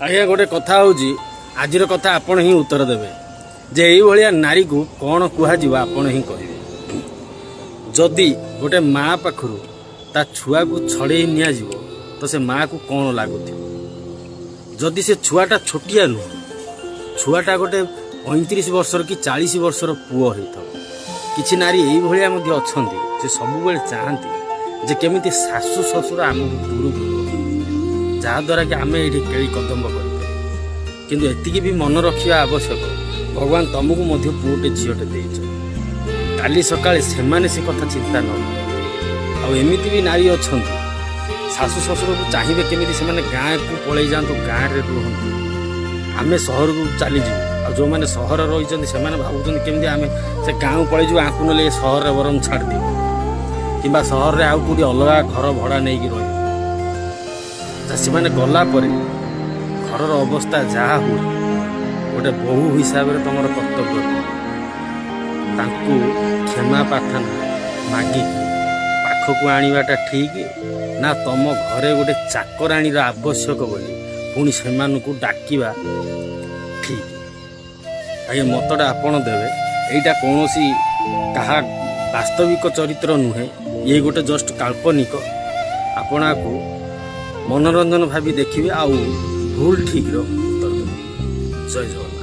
आज्ञा गोटे कथा हूँ आज कथा आपण ही उत्तर देवे जे यही नारी को कौन कहुव आपण ही कहे जदि गोटे माँ पाखु ता छुआ को छड़े निया तो से माँ को कौन लगुथ जदि से छुआटा छोटिया नुह छुआटा गोटे 35 वर्षर कि 40 वर्षर पुओ होता किसी नारी यही अच्छा से सब चाहती जे केमिति सासु ससुर आम दूर जहाद्वारा कि आम ये केली कदम्ब कर एतिकी भी मन रखा आवश्यक भगवान तुमको मध्य पुओटे झीटे देच काली सकाळे सेमाने से कथा चिंता न आमती भी नारी अच्छा सासु ससुर को चाहिए केमिति से गाँ को पलि जातु गाँव में रुहतु आम सहर को चली जाऊ जो मैंने सहर रही से भावुं केमी आम से गाँव पलि जाऊ आँकु ना सहर बरम छाड़ दे कि सहर में आउ कौटी अलग घर भड़ा नहीं रही से मैंने गला घर अवस्था जहाँ हुए गोटे बहु हिसाब से तुम कर्तव्य क्षमा प्रार्थना मागिक पाखक आनीबाटा ठीक ना तुम घरे गोटे चाकराणी आवश्यक बोली पुणी से डाकिबा ठीक आगे मतटा आपण देवे यहीटा कौन कहा वास्तविक चरित्र नुहे ये गोटे जस्ट काल्पनिक आपना को मनोरंजन भावी देखिए आउ भूल ठीक उत्तर देवे। जय जगन्नाथ।